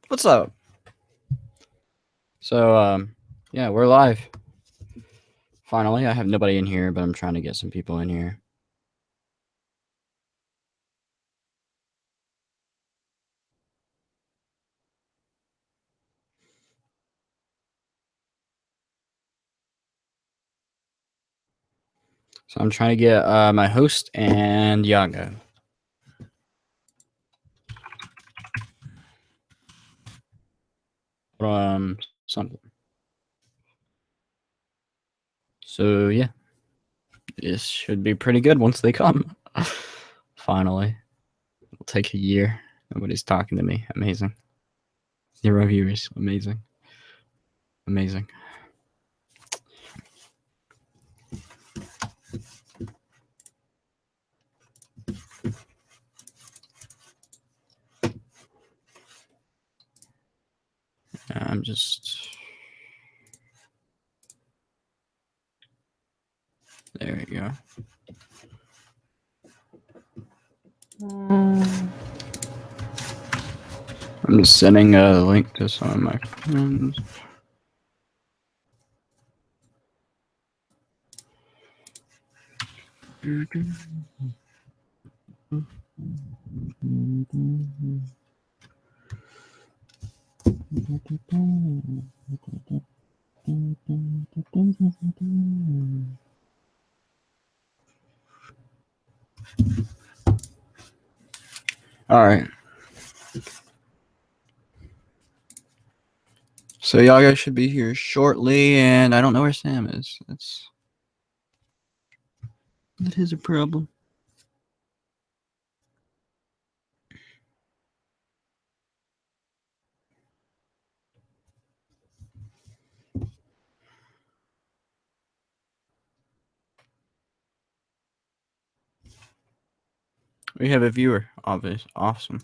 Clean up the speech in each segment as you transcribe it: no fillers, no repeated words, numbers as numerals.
What's up? So, yeah, we're live. Finally, I have nobody in here, but I'm trying to get some people in here. So I'm trying to get my host and Yago. Something. So yeah, this should be pretty good once they come. Finally, it'll take a year. Nobody's talking to me. Amazing. 0 viewers. Amazing. Amazing. I'm just. There we go. I'm just sending a link to some of my friends. All right. So Yago should be here shortly, and I don't know where Sam is. That is a problem. We have a viewer. Obvious. Awesome.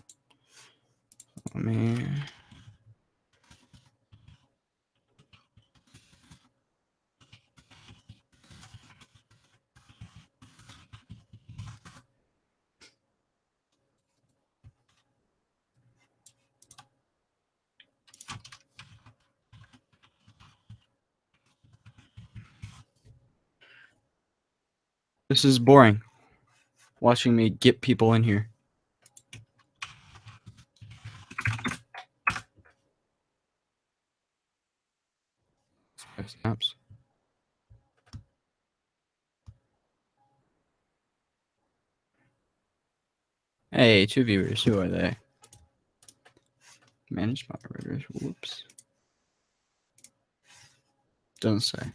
Let me. This is boring. Watching me get people in here. Snaps. Hey, 2 viewers. Who are they? Manage moderators. Whoops. Doesn't say.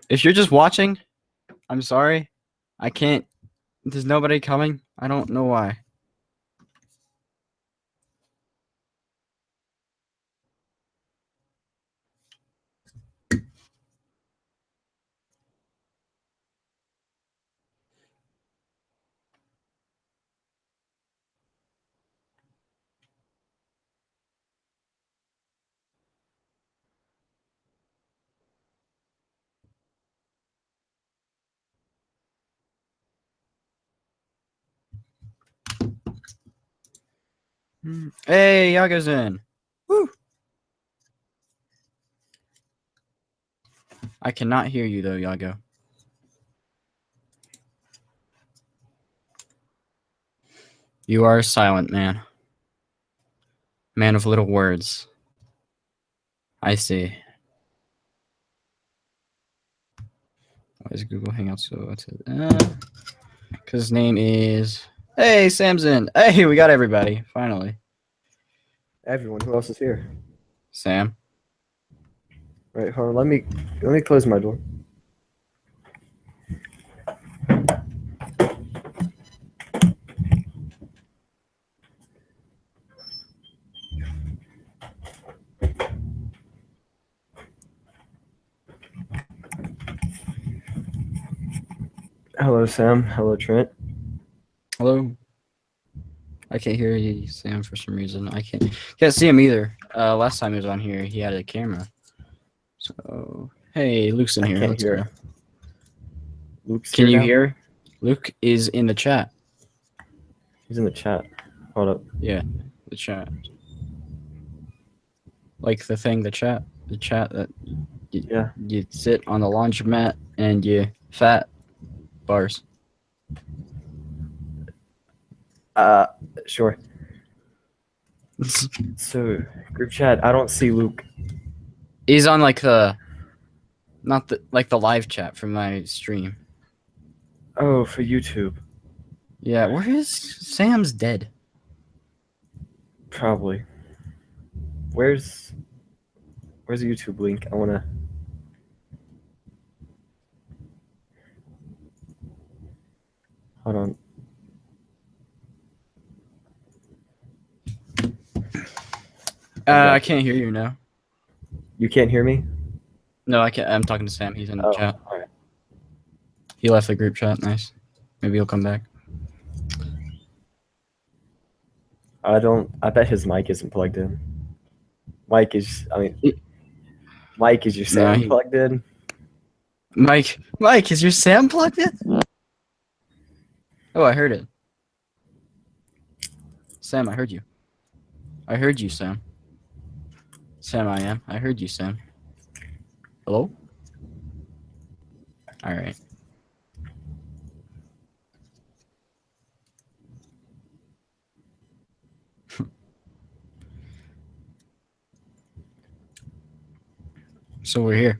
If you're just watching, I'm sorry. I can't. There's nobody coming. I don't know why. Hey, Yago's in. Woo! I cannot hear you though, Yago. You are a silent man. Man of little words. I see. Why is Google Hangouts so what's it? Because his name is. Hey, Samson. Hey, we got everybody. Finally. Everyone. Who else is here? Sam. Right, hold on. Let me close my door. Hello, Sam. Hello, Trent. Hello. I can't hear you, Sam, for some reason. I can't see him either. Last time he was on here, he had a camera. So hey, Luke's in I here. can't Let's hear. go. Luke's Can here you now? hear? Luke is in the chat. He's in the chat. Hold up. Yeah, the chat. Like the thing, the chat that you sit on the laundromat and you fat bars. Sure. So, group chat. I don't see Luke. He's on like the, not the like the live chat from my stream. Oh, for YouTube. Yeah, where is Sam's dead? Probably. Where's the YouTube link? I wanna. Hold on. I can't hear you now. You can't hear me? No, I can't. I'm talking to Sam. He's in the chat. All right. He left the group chat. Nice. Maybe he'll come back. I bet his mic isn't plugged in. Mike, is your Sam plugged in? Mike, is your Sam plugged in? Oh, I heard it. Sam, I heard you. I heard you, Sam. Sam, I heard you, Sam. Hello? All right. So we're here.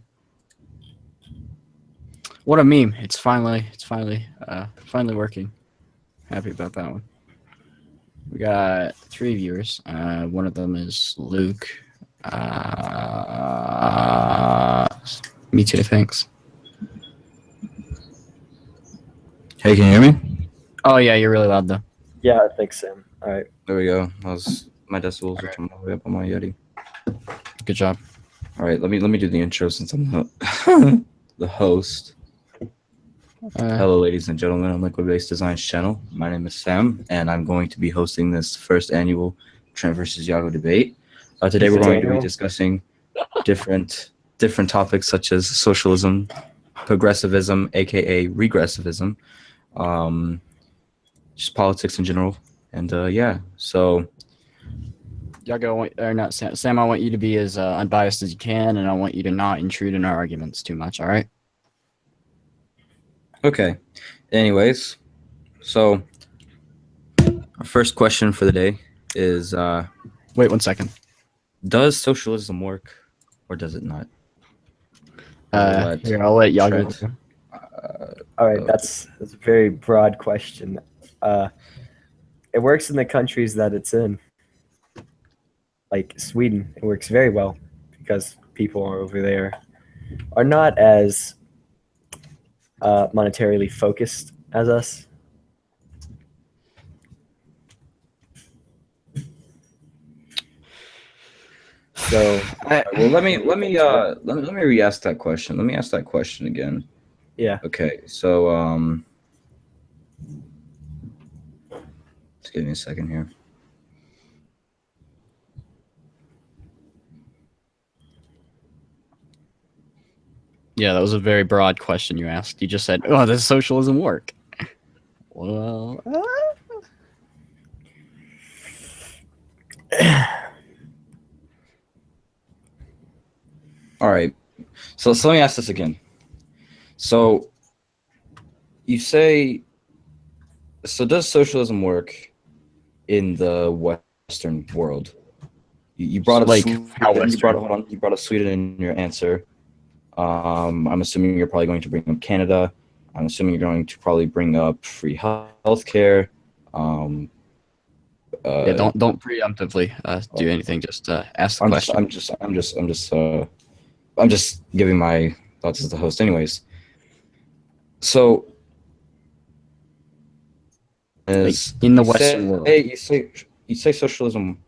What a meme. It's finally working. Happy about that one. We got 3 viewers. One of them is Luke. Me too, thanks. Hey, can you hear me? Oh yeah, you're really loud though. Yeah, I think Sam. All right. There we go. My decibels are turned all the way up on my Yeti. Good job. All right, let me do the intro since I'm the host. Hello, ladies and gentlemen, on LiquidBassDesigns channel. My name is Sam, and I'm going to be hosting this first annual Trent versus Yago debate. Today, we're going to be discussing different topics such as socialism, progressivism, aka regressivism, just politics in general, and yeah. So, Yago, or not Sam. Sam, I want you to be as unbiased as you can, and I want you to not intrude in our arguments too much. All right? Okay. Anyways, so our first question for the day is: wait 1 second. Does socialism work, or does it not? Here, I'll let Yago. All right, that's a very broad question. It works in the countries that it's in. Like Sweden, it works very well because people over there are not as monetarily focused as us. So, well, let me re-ask that question. Let me ask that question again. Yeah. Okay. So just give me a second here. Yeah, that was a very broad question you asked. You just said, "Oh, does socialism work?" Well, all right. So let me ask this again. So you say, so does socialism work in the Western world? You brought up like Sweden, how you brought up Sweden in your answer. I'm assuming you're probably going to bring up Canada. I'm assuming you're going to probably bring up free healthcare. Yeah, don't preemptively do anything. Just ask the question. I'm just giving my thoughts as the host, anyways. So, in the Western world, you say socialism.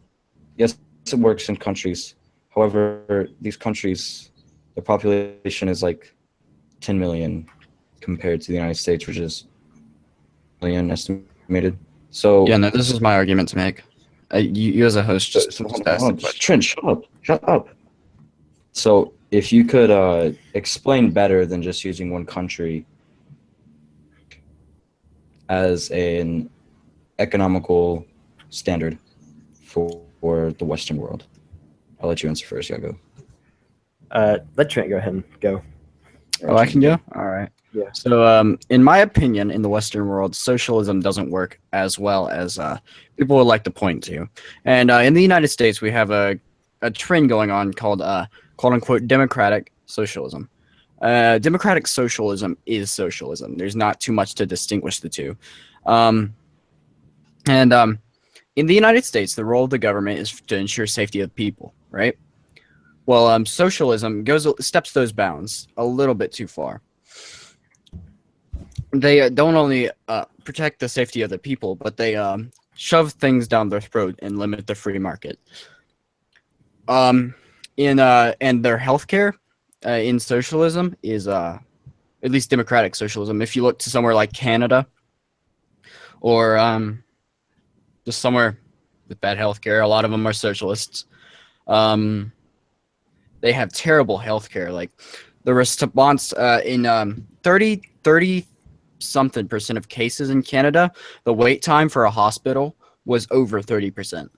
Yes, it works in countries. However, these countries, the population is like 10 million. compared to the United States, which is million estimated. So Yeah, no, this is my argument to make. You as a host just hold asked the on. question. Trent, shut up. So if you could explain better than just using one country as an economical standard for the Western world. I'll let you answer first, Yago. Let Trent go ahead and go. Oh, I can go? All right. Yeah. So, in my opinion, in the Western world, socialism doesn't work as well as people would like to point to. And in the United States, we have a trend going on called quote-unquote democratic socialism. Democratic socialism is socialism. There's not too much to distinguish the two. In the United States, the role of the government is to ensure safety of people, right? Well, socialism steps those bounds a little bit too far. They don't only protect the safety of the people, but they shove things down their throat and limit the free market. And their healthcare in socialism is at least democratic socialism. If you look to somewhere like Canada, or just somewhere with bad healthcare, a lot of them are socialists. They have terrible healthcare. Like the response in 30 something percent of cases in Canada, the wait time for a hospital was over 30%.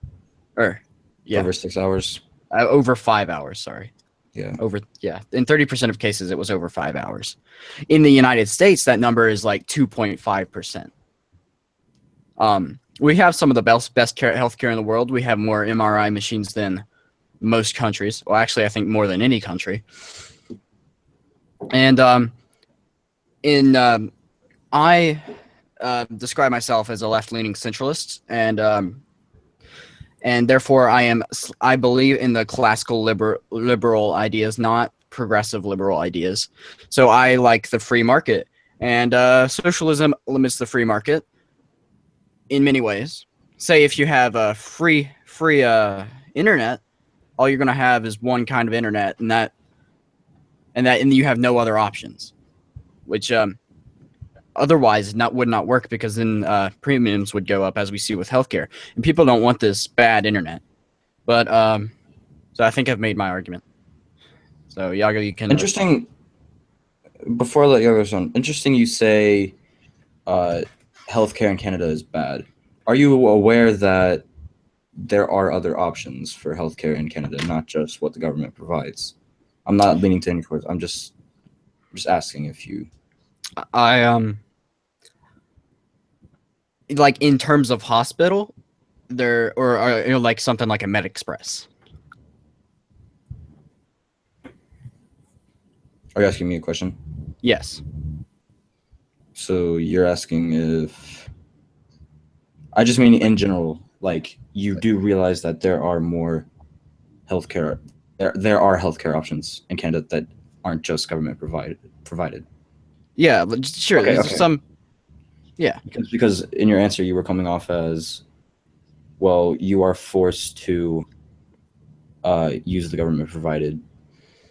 Or yeah, Over 6 hours. Over 5 hours. Sorry. Yeah. In 30% of cases, it was over 5 hours. In the United States, that number is like 2.5%. We have some of the best healthcare in the world. We have more MRI machines than most countries. Well, actually, I think more than any country. And I describe myself as a left-leaning centralist, and therefore I believe in the classical liberal ideas, not progressive liberal ideas. So I like the free market, and socialism limits the free market in many ways. Say if you have a free internet, all you're gonna have is one kind of internet, and you have no other options, which otherwise would not work, because then premiums would go up, as we see with healthcare, and people don't want this bad internet. But so I think I've made my argument. So Yago, you can. Interesting. Before I let Yago on, interesting. You say healthcare in Canada is bad. Are you aware that there are other options for healthcare in Canada, not just what the government provides? I'm not leaning to any towards. I'm just asking if you. Like in terms of hospital, there or like something like a MedExpress. Are you asking me a question? Yes. So you're asking if. I just mean in general, like you do realize that there are more healthcare. There are healthcare options in Canada that aren't just government provided. Yeah, sure. Okay, There's okay. some. Yeah. Because in your answer you were coming off as, well, you are forced to use the government provided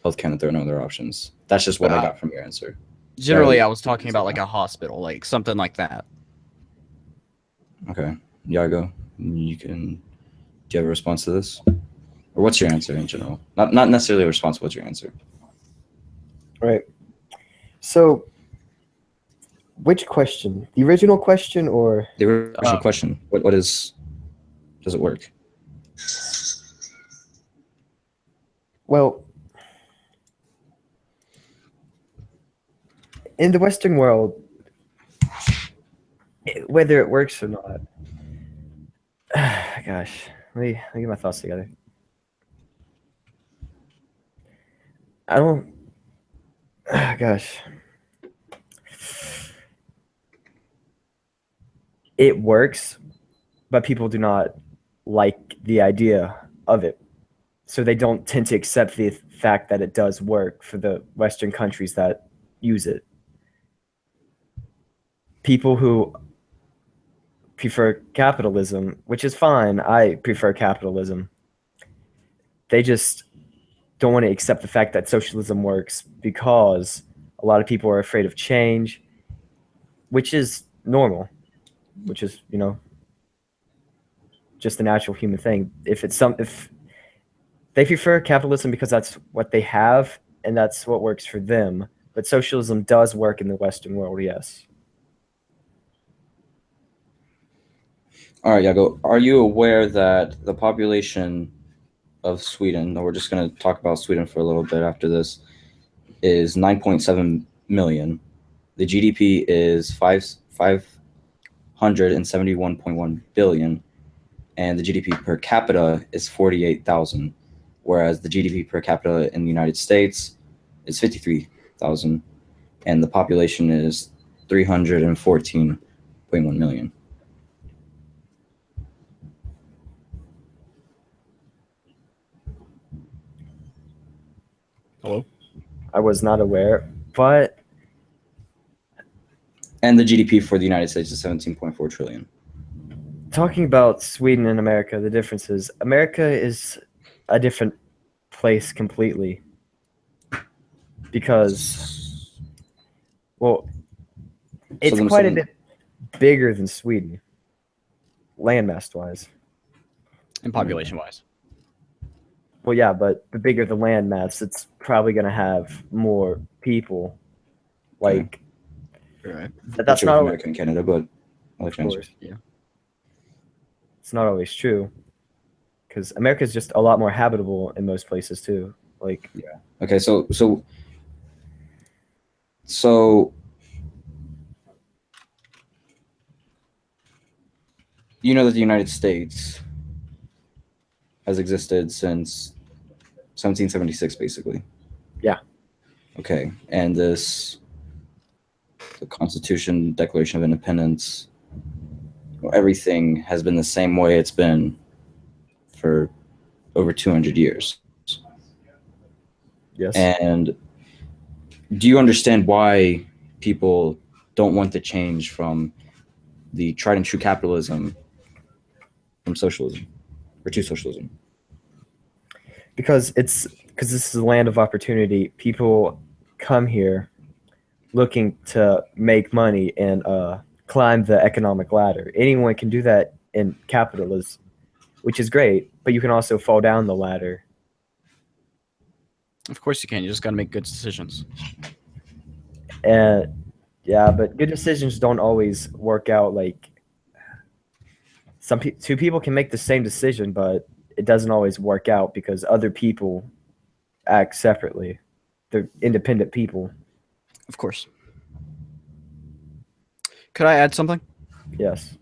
healthcare, that there are no other options. That's just what I got from your answer. Generally, I was talking about like a hospital, like something like that. Okay, Yago, you can. Do you have a response to this, or what's your answer in general? Not necessarily a response. What's your answer? Right. So, which question? The original question, or the original question? What is? Does it work? Well, in the Western world, whether it works or not, gosh, let me get my thoughts together. I don't. Gosh, it works, but people do not like the idea of it, so they don't tend to accept the fact that it does work for the Western countries that use it. People who prefer capitalism, which is fine, I prefer capitalism, they just don't want to accept the fact that socialism works, because A lot of people are afraid of change, which is normal, which is, just a natural human thing. If they prefer capitalism because that's what they have and that's what works for them, but socialism does work in the Western world, yes. All right, Yago, are you aware that the population of Sweden, and we're just going to talk about Sweden for a little bit after this, is 9.7 million. The GDP is 571.1 billion, and the GDP per capita is 48,000, whereas the GDP per capita in the United States is 53,000, and the population is 314.1 million. Hello? I was not aware, but... And the GDP for the United States is 17.4 trillion. Talking about Sweden and America, the differences. America is a different place completely. Because, well, it's quite a bit bigger than Sweden, landmass-wise. And population-wise. Well, yeah, but the bigger the landmass, it's probably going to have more people. Like, right. That's not America and Canada, but of course, yeah, it's not always true. Because America is just a lot more habitable in most places too. Like, yeah. Okay, so you know that the United States has existed since 1776, basically. Yeah. Okay, and the Constitution, Declaration of Independence, everything has been the same way it's been for over 200 years. Yes. And do you understand why people don't want to change from the tried and true capitalism from socialism, or to socialism? Because this is a land of opportunity. People come here looking to make money and climb the economic ladder. Anyone can do that in capitalism, which is great, but you can also fall down the ladder. Of course you can. You just got to make good decisions. And yeah, but good decisions don't always work out. Like, two people can make the same decision, but it doesn't always work out because other people act separately. They're independent people. Of course. Could I add something? Yes.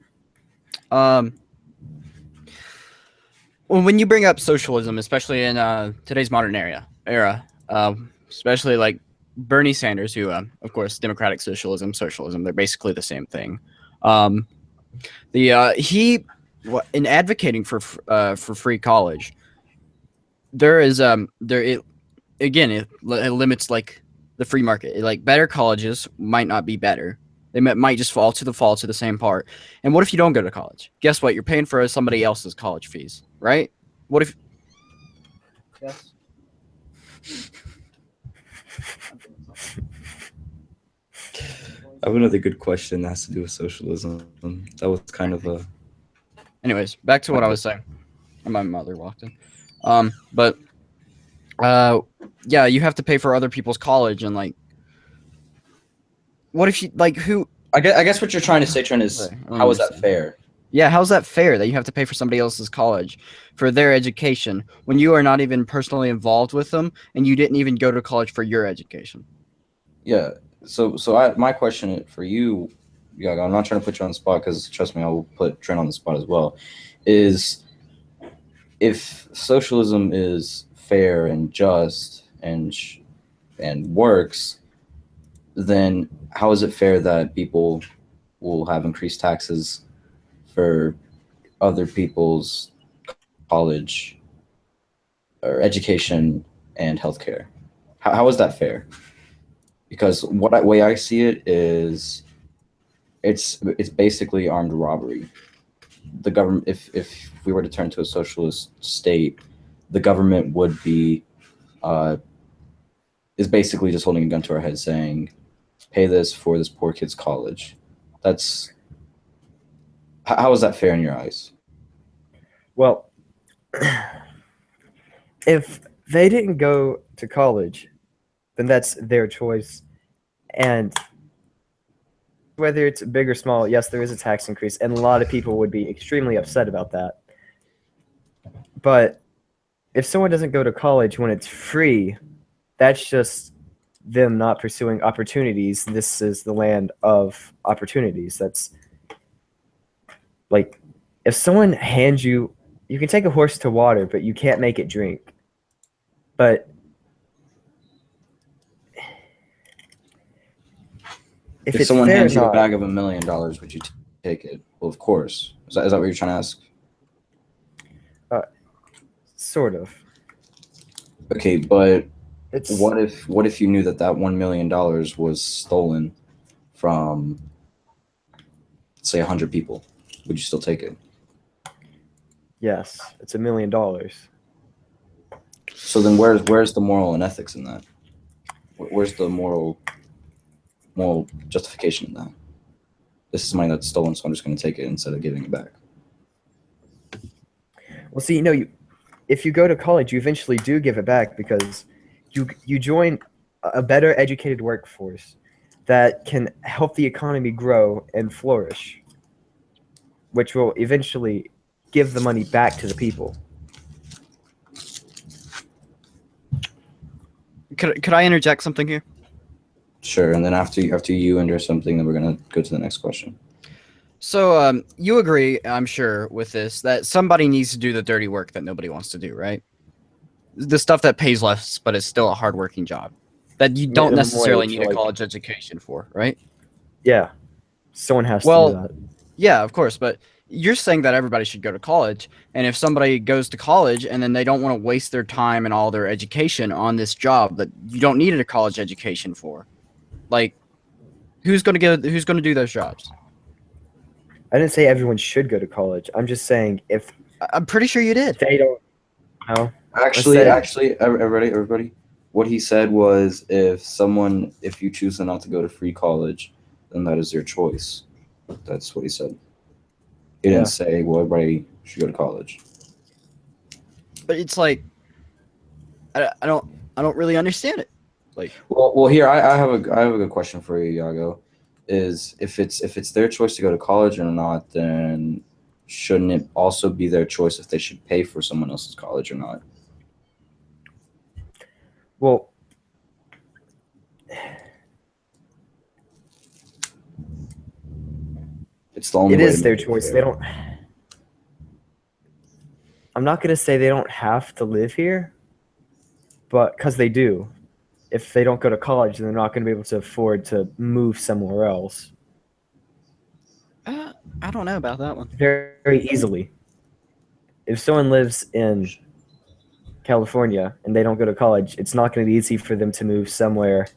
When you bring up socialism, especially in today's modern era, especially like Bernie Sanders, who, of course, democratic socialism, they're basically the same thing. In advocating for free college, it limits like the free market. Like better colleges might not be better. They might just fall to the same part. And what if you don't go to college? Guess what? You're paying for somebody else's college fees, right? What if? Yes. I have another good question that has to do with socialism. That was kind of a... Anyways, back to what I was saying. My mother walked in. Yeah, you have to pay for other people's college, and like, what if you like who? I guess what you're trying to say, Trent, is how is that fair? Yeah, how's that fair that you have to pay for somebody else's college for their education when you are not even personally involved with them and you didn't even go to college for your education? Yeah. So my question for you, Yago, I'm not trying to put you on the spot because trust me, I will put Trent on the spot as well, is if socialism is fair and just and works, then how is it fair that people will have increased taxes for other people's college or education and healthcare? How is that fair? Because way I see it is it's basically armed robbery. The government, if we were to turn to a socialist state, the government would be is basically just holding a gun to our head saying, pay this for this poor kid's college. That's how is that fair in your eyes? Well, if they didn't go to college, then that's their choice. And whether it's big or small, yes, there is a tax increase, and a lot of people would be extremely upset about that. But if someone doesn't go to college when it's free, that's just them not pursuing opportunities. This is the land of opportunities. That's like, if someone hands you, you can take a horse to water, but you can't make it drink. But if it's someone fair hands you a enough, bag of $1 million, would you take it? Well, of course. Is that what you're trying to ask? sort of. Okay, but It's what if you knew that $1 million was stolen from, say, 100 people? Would you still take it? yes, it's $1 million. So then, where's the moral and ethics in that? Where's the moral justification in that? This is money that's stolen, so I'm just going to take it instead of giving it back. Well, see, if you go to college, you eventually do give it back because you join a better educated workforce that can help the economy grow and flourish, which will eventually give the money back to the people. Could I interject something here? Sure, and then after you enter something, then we're going to go to the next question. So you agree, I'm sure, with this, that somebody needs to do the dirty work that nobody wants to do, right? The stuff that pays less, but it's still a hardworking job that you don't necessarily need a college education for, right? Yeah, someone has to do that. Yeah, of course, but you're saying that everybody should go to college, and if somebody goes to college and then they don't want to waste their time and all their education on this job that you don't need a college education for, like, who's going to do those jobs? I didn't say everyone should go to college. I'm just saying if I'm pretty sure you did. they don't know. Actually, everybody, what he said was if you choose not to go to free college, then that is your choice. That's what he said. He didn't say, well, everybody should go to college. But it's like, I don't really understand it. Like, well, here I have a good question for you, Yago. Is if it's their choice to go to college or not, then shouldn't it also be their choice if they should pay for someone else's college or not? Well, it's the only it way is to their make it choice. fair. They don't. I'm not gonna say they don't have to live here, but because they do. If they don't go to college, then they're not going to be able to afford to move somewhere else. I don't know about that one. Very, very easily. If someone lives in California and they don't go to college, it's not going to be easy for them to move somewhere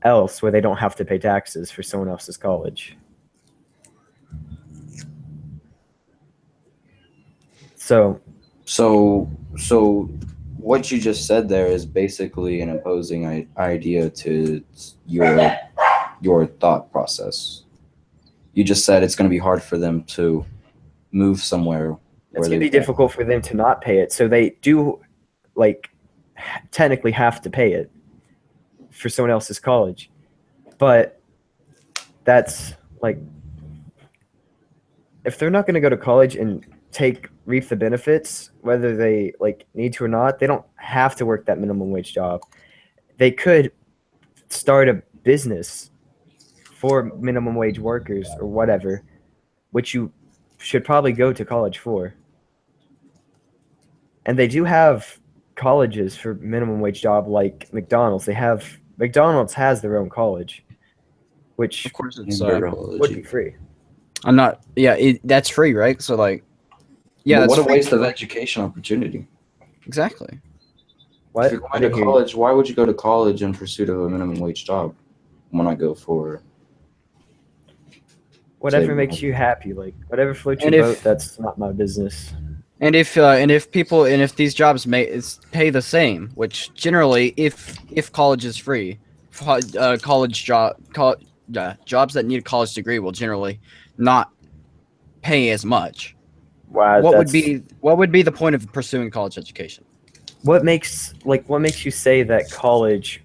else where they don't have to pay taxes for someone else's college. So what you just said there is basically an opposing idea to your thought process. You just said it's going to be hard for them to move somewhere. It's going to be difficult for them to not pay it. So they do, technically have to pay it for someone else's college. But that's, if they're not going to go to college and reap the benefits, whether they need to or not, they don't have to work that minimum wage job. They could start a business for minimum wage workers or whatever, which you should probably go to college for. And they do have colleges for minimum wage job, like McDonald's. McDonald's has their own college, which of course it's would be free. I'm not. Yeah, that's free, right? So yeah, what a waste of education opportunity. Exactly. What? If you're going to college, why would you go to college in pursuit of a minimum wage job? Why not go for whatever makes you happy? Whatever floats your boat, that's not my business. And if these jobs pay the same, which generally, if college is free, jobs that need a college degree will generally not pay as much. Wow, What would be the point of pursuing college education? what makes you say that college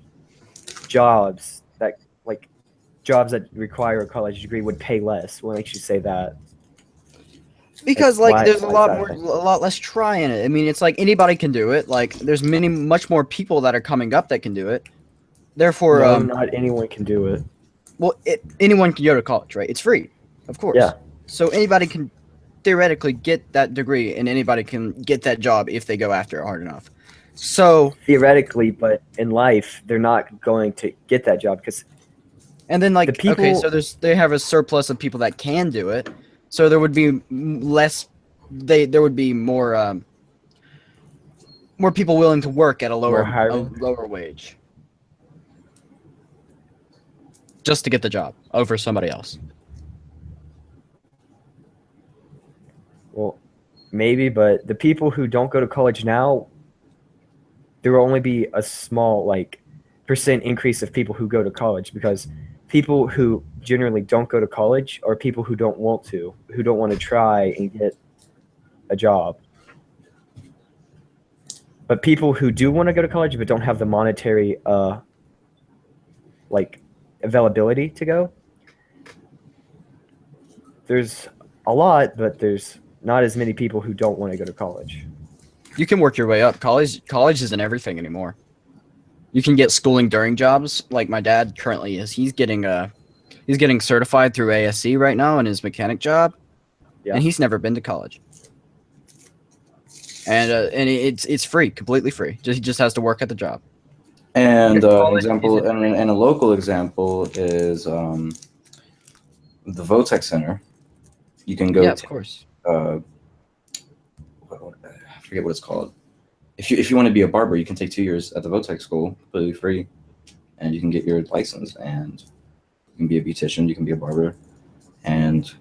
jobs that require a college degree would pay less? What makes you say that? Because there's a why lot is more, that? a lot less try in it. I mean, it's like anybody can do it. Like there's much more people that are coming up that can do it. Therefore, No, not anyone can do it. well, anyone can go to college, right? It's free, of course. Yeah. So anybody can theoretically get that degree, and anybody can get that job if they go after it hard enough. So Theoretically, but in life, they're not going to get that job because. And then The people- okay, so they have a surplus of people that can do it, so there would be less. There would be more people willing to work at a lower wage, just to get the job over somebody else. Well, maybe, but the people who don't go to college now, there will only be a small percent increase of people who go to college, because people who generally don't go to college are people who don't want to try and get a job. But people who do want to go to college but don't have the monetary availability to go, there's a lot, but there's not as many people who don't want to go to college. You can work your way up. College isn't everything anymore. You can get schooling during jobs, like my dad currently is. He's getting certified through ASC right now in his mechanic job, and he's never been to college. And it's free, completely free. He just has to work at the job. And an example, and a local example is the Votech Center. You can go. Yeah, of course. I forget what it's called. If you want to be a barber, you can take 2 years at the Votech school, completely free, and you can get your license. And you can be a beautician, you can be a barber, and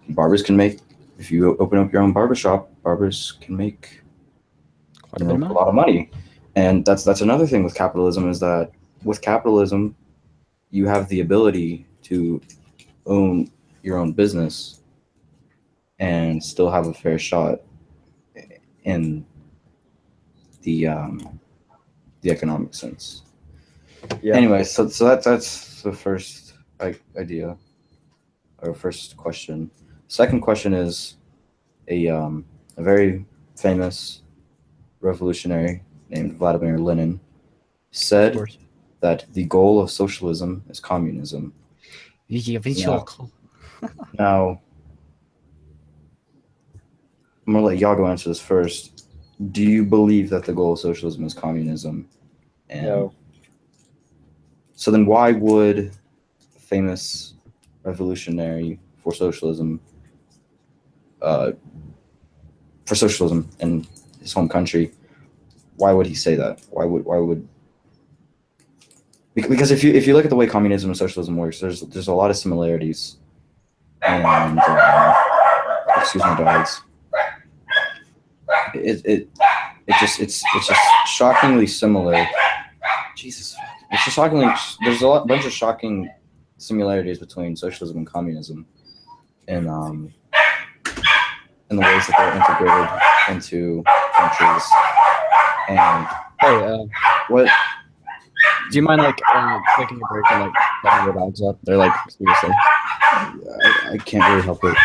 barbers can make. If you open up your own barbershop, barbers can make a lot of money. And that's another thing with capitalism, is that with capitalism, you have the ability to own your own business and still have a fair shot in the economic sense. Yeah. Anyway, so that's the first idea, or first question. Second question is a very famous revolutionary named Vladimir Lenin said that the goal of socialism is communism. Now, I'm gonna let Yago answer this first. Do you believe that the goal of socialism is communism? And no. So then why would a famous revolutionary for socialism in his home country, why would he say that? Why would because if you look at the way communism and socialism works, there's a lot of similarities. And excuse my dogs. It's just shockingly similar. Jesus, it's just shockingly. There's a bunch of shocking similarities between socialism and communism, in the ways that they're integrated into countries. And hey, what? Do you mind taking a break and letting your dogs up? They're seriously. I can't really help it.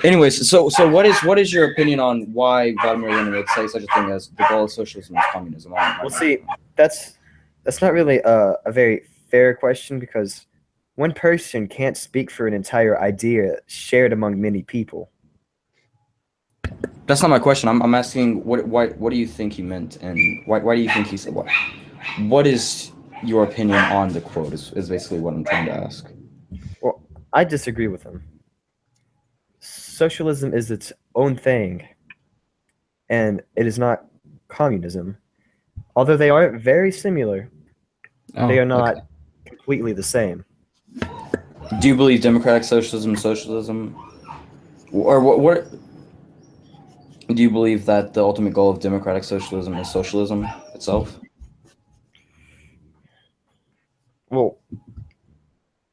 Anyways, so what is your opinion on why Vladimir Lenin would say such a thing as the goal of socialism is communism? Well, see, that's not really a very fair question, because one person can't speak for an entire idea shared among many people. That's not my question. I'm asking what do you think he meant, and why do you think he said what? What is your opinion on the quote? Is basically what I'm trying to ask. Well, I disagree with him. Socialism is its own thing, and it is not communism. Although they are very similar, they are not completely the same. Do you believe democratic socialism, or what? Do you believe that the ultimate goal of democratic socialism is socialism itself? Well,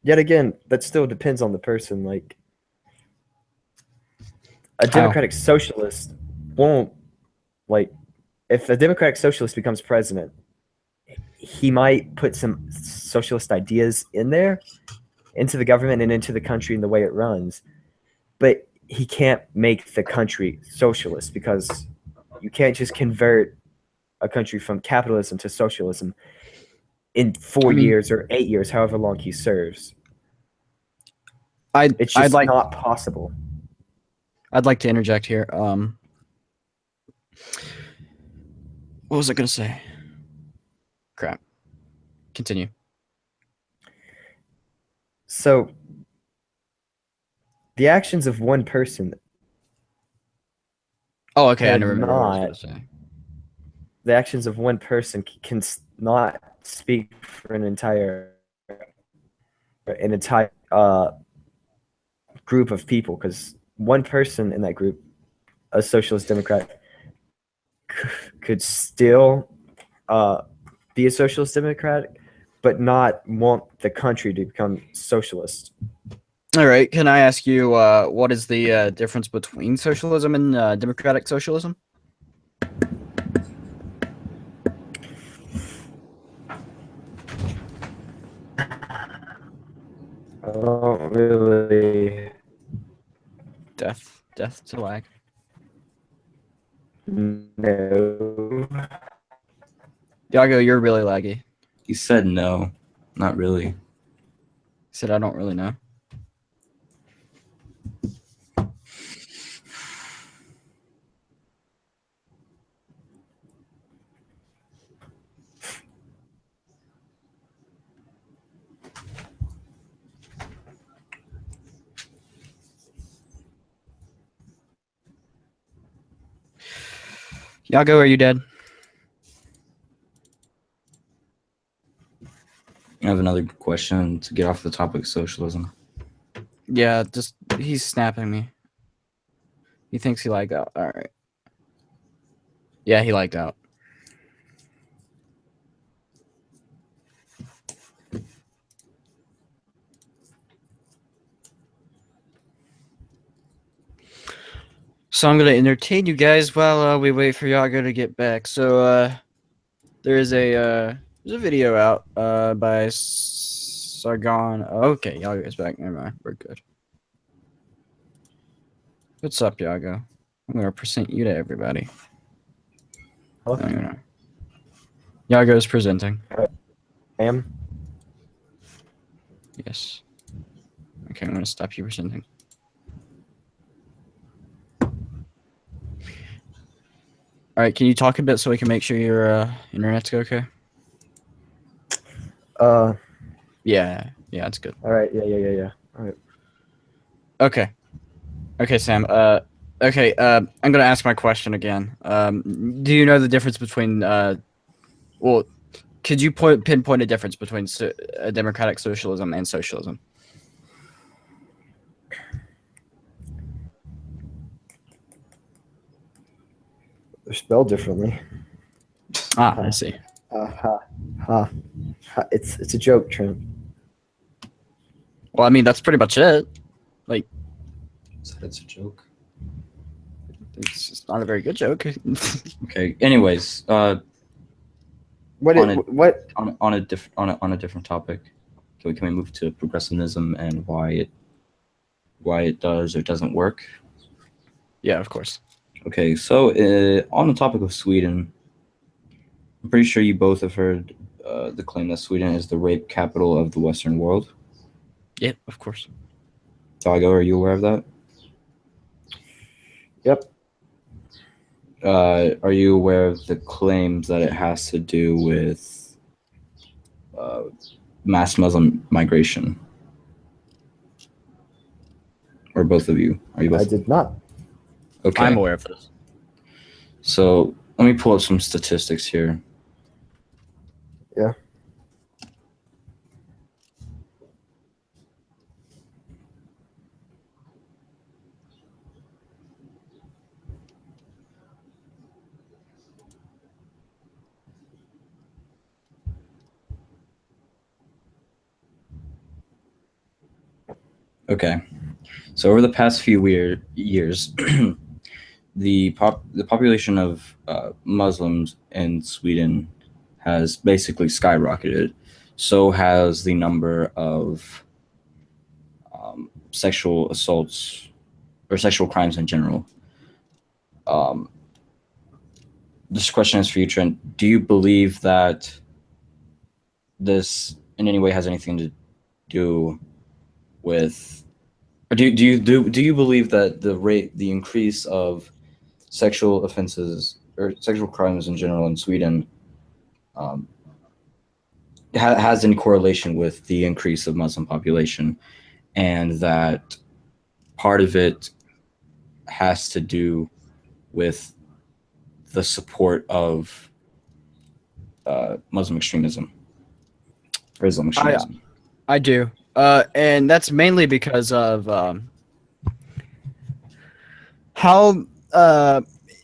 yet again, that still depends on the person. Like a democratic socialist won't like if a democratic socialist becomes president, he might put some socialist ideas in there into the government and into the country and the way it runs, but he can't make the country socialist because you can't just convert a country from capitalism to socialism in 4 years or 8 years, however long he serves. It's just not possible. I'd like to interject here. What was I going to say? Crap. Continue. So, the actions of one person. Oh, okay. I never remember what I was going to say. The actions of one person can not speak for an entire group of people, because one person in that group, a socialist democrat, could still be a socialist democrat, but not want the country to become socialist. All right. Can I ask you what is the difference between socialism and democratic socialism? I don't really. Death to lag. No. Yago, you're really laggy. He said no, not really. He said I don't really know. Yago, are you dead? I have another question to get off the topic of socialism. Yeah, just he's snapping me. He thinks he lagged out. All right. Yeah, he lagged out. So I'm gonna entertain you guys while we wait for Yago to get back. So there's a video out by Sargon. Okay, Yago's back. Never mind, we're good. What's up, Yago? I'm gonna present you to everybody. Okay. No. Yago's presenting. I am. Yes. Okay, I'm gonna stop you presenting. All right, can you talk a bit so we can make sure your internet's okay? Yeah, it's good. All right. Yeah. All right. Okay, Sam. Okay. I'm gonna ask my question again. Do you know the difference between well, could you pinpoint a difference between democratic socialism and socialism? They're spelled differently. I see. It's a joke, Trent. Well, I mean, that's pretty much it. Like, That's a joke. it's not a very good joke. Okay. Anyways, On a different topic, can we move to progressivism and why it does or doesn't work? Yeah, of course. Okay, so on the topic of Sweden, I'm pretty sure you both have heard the claim that Sweden is the rape capital of the Western world. Yep, of course. Yago, are you aware of that? Yep. Are you aware of the claims that it has to do with mass Muslim migration? Or both of you? Are you both? I did not. Okay. I'm aware of this. So let me pull up some statistics here. Yeah. Okay. So over the past few years, the population of Muslims in Sweden has basically skyrocketed. So has the number of sexual assaults or sexual crimes in general. This question is for you, Trent. Do you believe that this in any way has anything to do with, or do you believe that the increase of sexual offenses or sexual crimes in general in Sweden um, has any correlation with the increase of Muslim population, and that part of it has to do with the support of Muslim extremism or Islam extremism? I do. And that's mainly because of how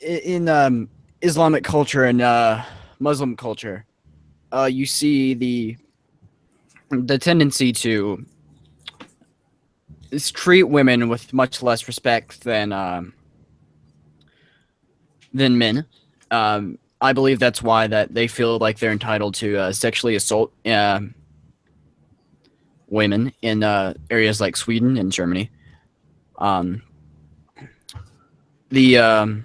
in Islamic culture and Muslim culture, you see the tendency to treat women with much less respect than men. I believe that's why that they feel like they're entitled to sexually assault women in areas like Sweden and Germany. The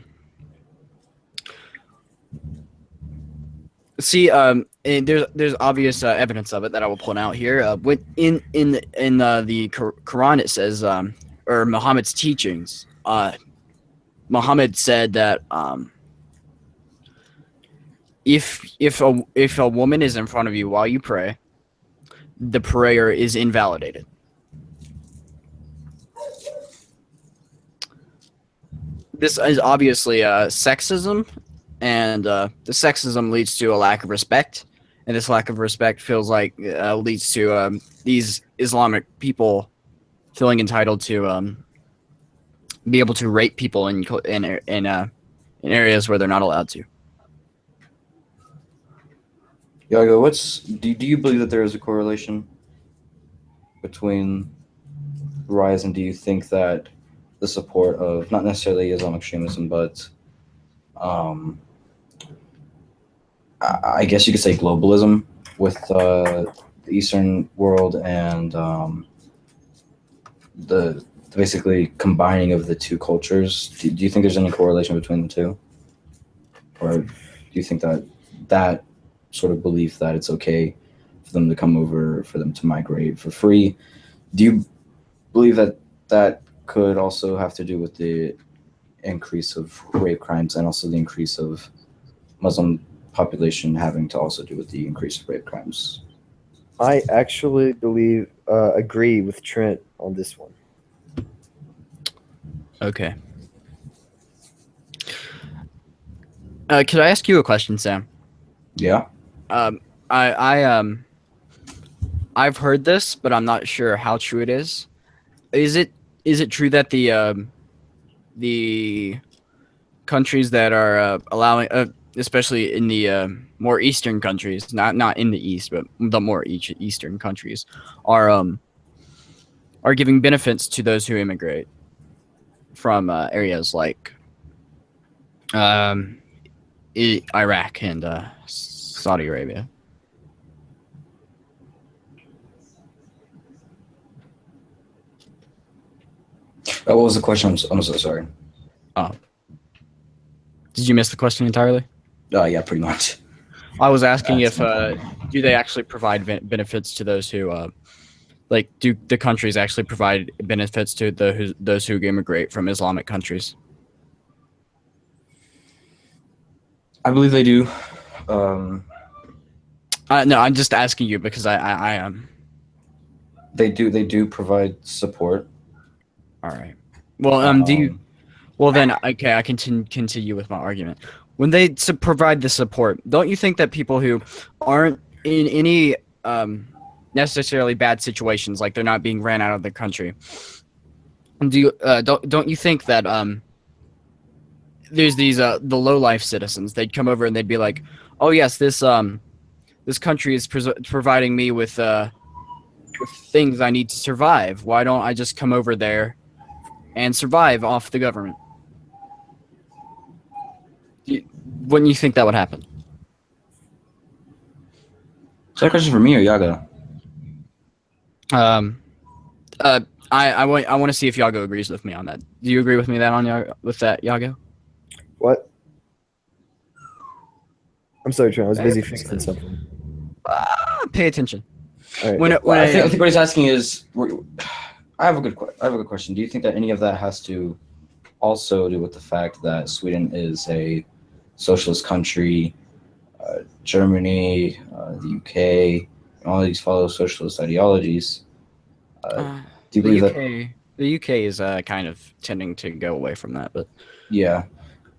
see and there's obvious evidence of it that I will point out here. In the Quran it says, or Muhammad's teachings. Muhammad said that if a woman is in front of you while you pray, the prayer is invalidated. This is obviously sexism, and the sexism leads to a lack of respect, and this lack of respect feels like leads to these Islamic people feeling entitled to be able to rape people in areas where they're not allowed to. Yago, do you believe that there is a correlation between rise, and do you think that the support of not necessarily Islamic extremism, but I guess you could say globalism with the Eastern world and the basically combining of the two cultures, do you think there's any correlation between the two? Or do you think that sort of belief that it's okay for them to come over, for them to migrate for free, do you believe that could also have to do with the increase of rape crimes and also the increase of Muslim population having to also do with the increase of rape crimes? I actually agree with Trent on this one. Okay. Could I ask you a question, Sam? Yeah. I've heard this, but I'm not sure how true it is. Is it true that the countries that are allowing, especially in the more eastern countries, not in the east, but the more eastern countries, are giving benefits to those who immigrate from areas like Iraq and Saudi Arabia? What was the question? I'm so sorry. Oh, did you miss the question entirely? Yeah, pretty much. I was asking if do they actually provide benefits to those who like, do the countries actually provide benefits to those who immigrate from Islamic countries? I believe they do. No, I'm just asking you because I am. They do provide support. All right. Well, do you? Well, then, okay, I can continue with my argument. When they provide the support, don't you think that people who aren't in any necessarily bad situations, like they're not being ran out of the country, don't you think that there's these the low life citizens, they'd come over and they'd be like, oh yes, this country is providing me with with things I need to survive. Why don't I just come over there and survive off the government? Wouldn't you think that would happen? Is that a question for me or Yaga? I want to see if Yago agrees with me on that. Do you agree with me with that, Yago? What? I'm sorry, Trent. I was busy fixing something. Pay attention. All right. I think what he's asking is, I have a good question. Do you think that any of that has to also do with the fact that Sweden is a socialist country, Germany, the UK, and all these follow socialist ideologies? Do you believe that? The UK is kind of tending to go away from that, but Yeah,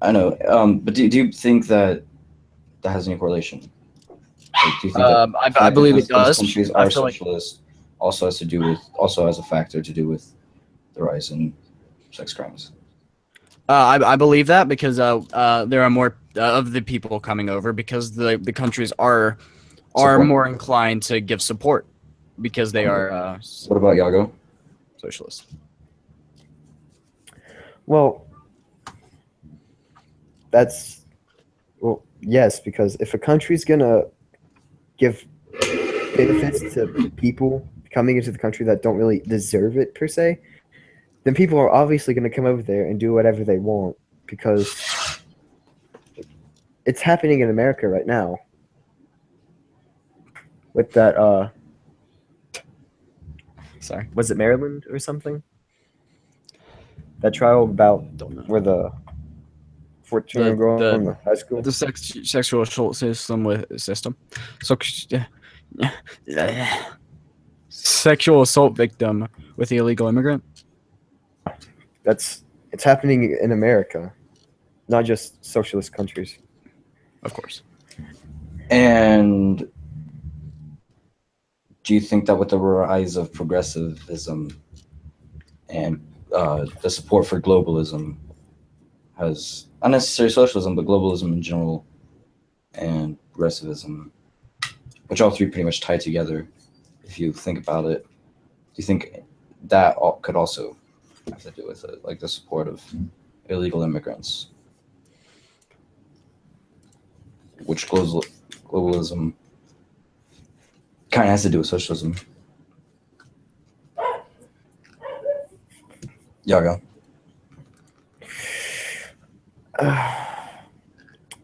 I know. But do you think that has any correlation? Like, do you think that I believe it those does. countries are socialist also has a factor to do with the rise in sex crimes? I believe that because there are more of the people coming over because the countries are more inclined to give support because they are. What about Yago? Socialist. Well, yes, because if a country's gonna give benefits to people coming into the country that don't really deserve it per se, then people are obviously going to come over there and do whatever they want because it's happening in America right now with that sorry, was it Maryland or something? That trial about where the 14-year-old girl in the high school, the sexual assault system. So sexual assault victim with the illegal immigrant. It's happening in America, not just socialist countries. Of course. And do you think that with the rise of progressivism and the support for globalism has not necessarily socialism, but globalism in general and progressivism, which all three pretty much tie together, if you think about it, do you think that could also have to do with it, like the support of illegal immigrants, which globalism kind of has to do with socialism? Yago.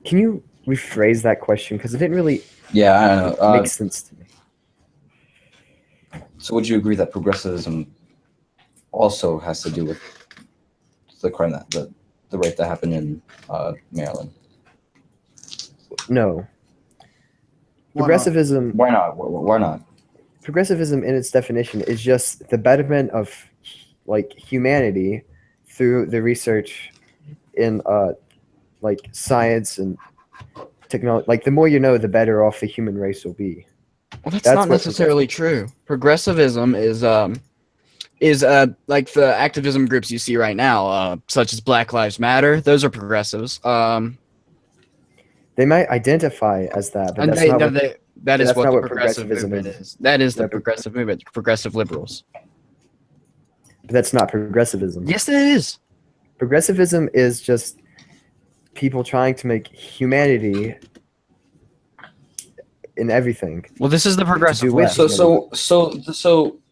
Can you rephrase that question? Because it didn't really I don't know. make sense to me. So would you agree that progressivism also has to do with the crime the rape that happened in Maryland? No. Progressivism. Why not? Why not? Progressivism, in its definition, is just the betterment of humanity through the research in science and technology. Like the more you know, the better off the human race will be. Well, that's not necessarily true. Progressivism is like the activism groups you see right now, such as Black Lives Matter. Those are progressives. They might identify as that, but that is what the progressive movement is. That is the progressive movement, progressive liberals. But that's not progressivism. Yes, it is. Progressivism is just people trying to make humanity in everything. Well, this is the progressive way. So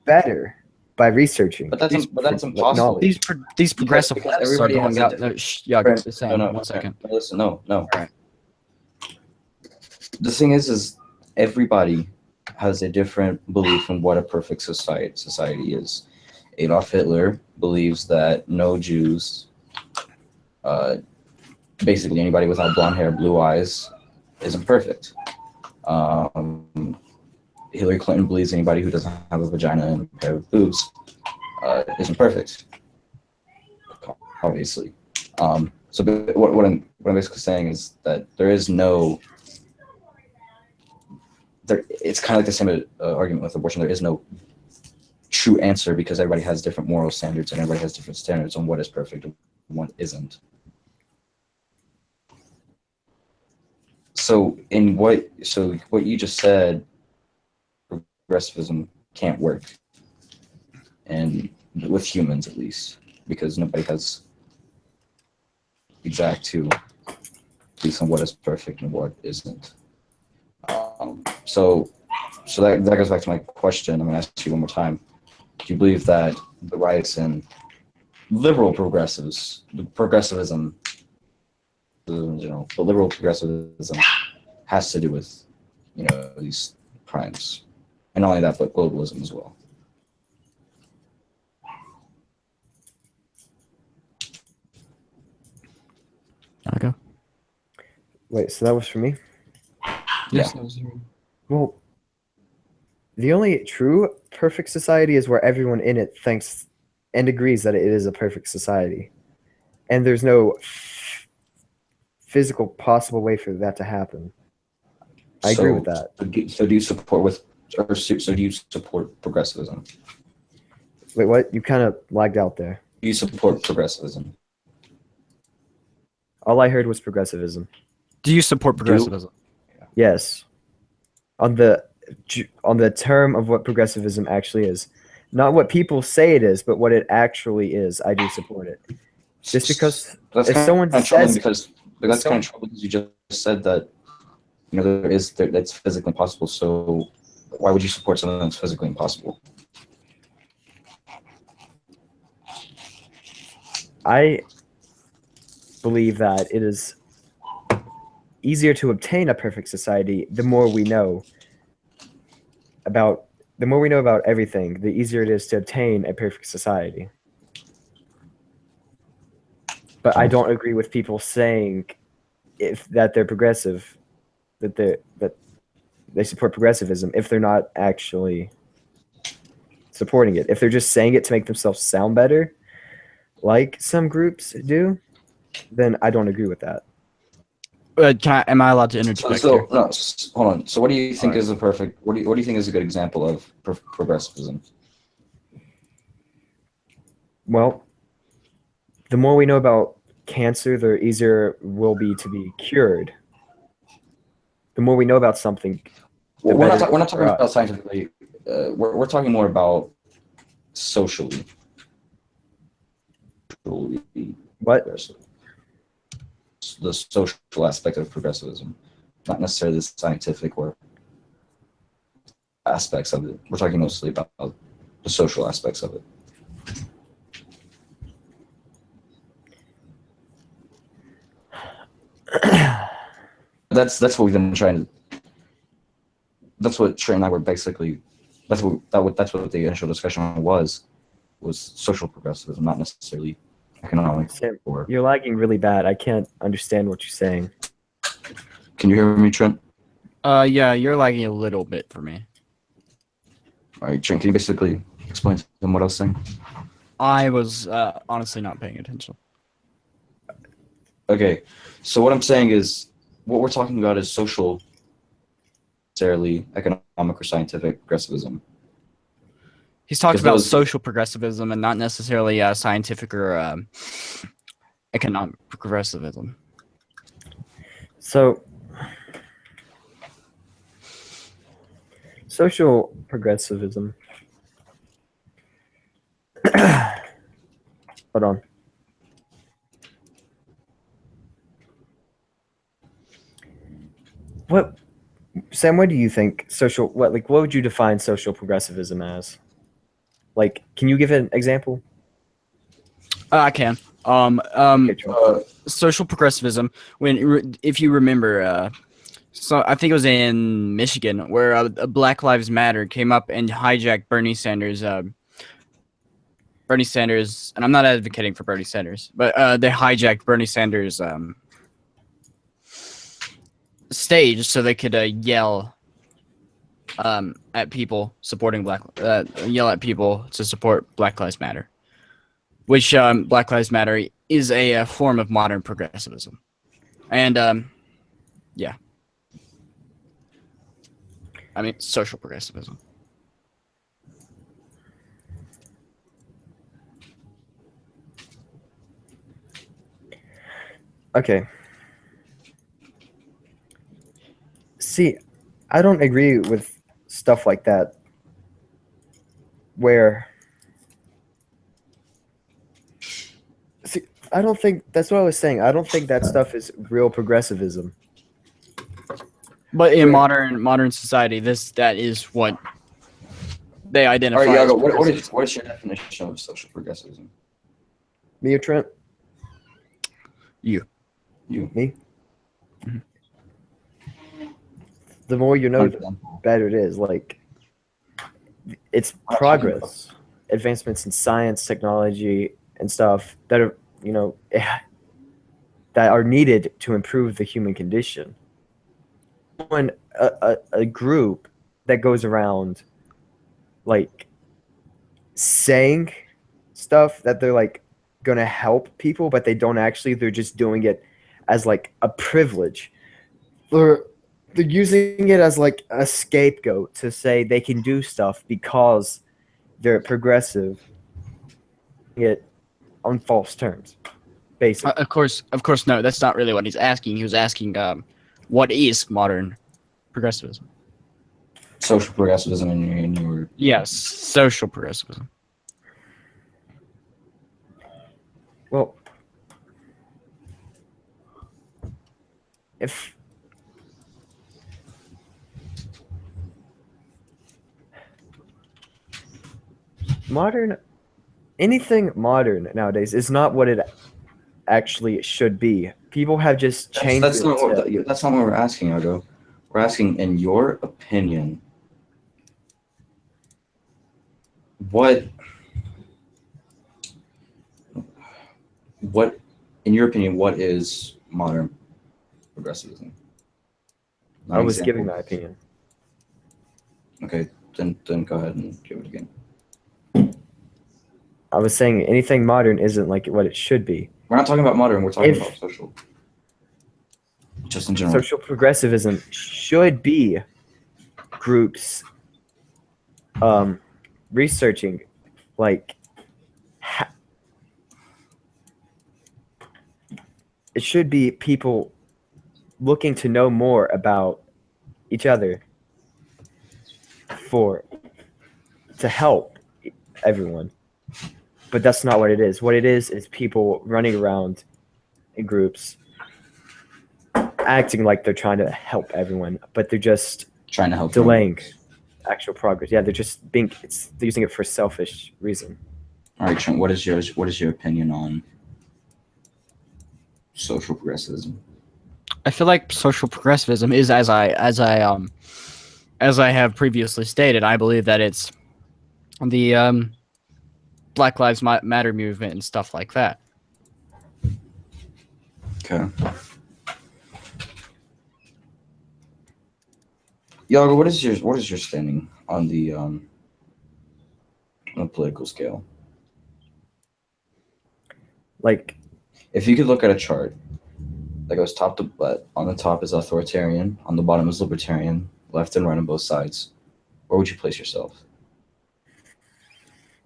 better by researching. But that's impossible. These progressive lefts are going out. No, 1 second. Listen, no. All right. The thing is everybody has a different belief in what a perfect society is. Adolf Hitler believes that no Jews, basically anybody without blonde hair, blue eyes, isn't perfect. Hillary Clinton believes anybody who doesn't have a vagina and a pair of boobs isn't perfect, obviously. So what I'm basically saying is that there is no. It's kind of like the same argument with abortion. There is no true answer because everybody has different moral standards and everybody has different standards on what is perfect and what isn't. So what you just said, progressivism can't work, and with humans at least, because nobody has exact to based on what is perfect and what isn't. So that goes back to my question. I'm going to ask you one more time. Do you believe that the riots and liberal progressives, the progressivism, the liberal progressivism has to do with, these crimes, and not only that, but globalism as well? Yago? Wait, so that was for me? Yes, Yeah. that was you. Well, the only true perfect society is where everyone in it thinks and agrees that it is a perfect society. And there's no physical possible way for that to happen. I agree with that. So do you support do you support progressivism? Wait, what? You kind of lagged out there. Do you support progressivism? All I heard was progressivism. Do you support progressivism? Yes. On the term of what progressivism actually is. Not what people say it is, but what it actually is. I do support it. Just because that's if someone kind of says because that's kind of troubling because you just said that that's physically impossible. So why would you support something that's physically impossible? I believe that it is easier to obtain a perfect society the more we know about everything, the easier it is to obtain a perfect society. But I don't agree with people saying that they're progressive, that they support progressivism if they're not actually supporting it. If they're just saying it to make themselves sound better, like some groups do, then I don't agree with that. Am I allowed to interject here? No, hold on. So what do you think is a perfect? What do you think is a good example of progressivism? Well, the more we know about cancer, the easier it will be to be cured. The more we know about something, We're not talking about scientifically. We're talking more about socially. What? The social aspect of progressivism, not necessarily the scientific or aspects of it. We're talking mostly about the social aspects of it. That's what we've been trying to. That's what Trey and I were basically. That's what the initial discussion was social progressivism, not necessarily economic. Sam, you're lagging really bad. I can't understand what you're saying. Can you hear me, Trent? Yeah, you're lagging a little bit for me. All right, Trent, can you basically explain to them what I was saying? I was honestly not paying attention. Okay, so what I'm saying is, what we're talking about is social, necessarily economic or scientific progressivism. He's talking about social progressivism and not necessarily scientific or economic progressivism. So, social progressivism. Hold on. Sam, what do you think what would you define social progressivism as? Like, can you give an example? I can. Social progressivism. If you remember, so I think it was in Michigan where Black Lives Matter came up and hijacked Bernie Sanders. Bernie Sanders, and I'm not advocating for Bernie Sanders, but they hijacked Bernie Sanders' stage so they could yell at people supporting yell at people to support Black Lives Matter, which Black Lives Matter is a form of modern progressivism, and yeah, I mean social progressivism. Okay. See, I don't agree with stuff like that. where see, I don't think that's what I was saying. I don't think that stuff is real progressivism. But in Where- modern society, that is what they identify. All right, as Yago, progressivism. what is your definition of social progressivism? Me or Trent? You. Me? Mhm. The more you know, the Example. better it is. Like, it's progress, advancements in science, technology, and stuff that are, that are needed to improve the human condition. When a group that goes around, like, saying stuff that they're, like, gonna help people, but they don't actually, they're just doing it as, like, a privilege. They're using it as, like, a scapegoat to say they can do stuff because they're progressive. It on false terms, basically. Of course, no. That's not really what he's asking. He was asking, what is modern progressivism? Social progressivism in your Yes, social progressivism. Well, if anything modern nowadays is not what it actually should be. People have just changed that's it. not that's not what we're asking, Yago. We're asking, in your opinion, what in your opinion, what is modern progressivism? I was giving my opinion. Okay, then go ahead and give it again. I was saying anything modern isn't like what it should be. We're not talking about modern. We're talking about social. Just in general. Social progressivism should be groups researching, like, it should be people looking to know more about each other to help everyone. But that's not what it is. What it is people running around in groups acting like they're trying to help everyone, but they're just trying to help delaying actual progress. Yeah, they're just they're using it for selfish reason. All right, Trent, what is your opinion on social progressivism? I feel like social progressivism is, as I have previously stated, I believe that it's the Black Lives Matter movement and stuff like that. Okay. Yago, what is your standing on the political scale? Like, if you could look at a chart that goes top to butt, on the top is authoritarian, on the bottom is libertarian, left and right on both sides, where would you place yourself?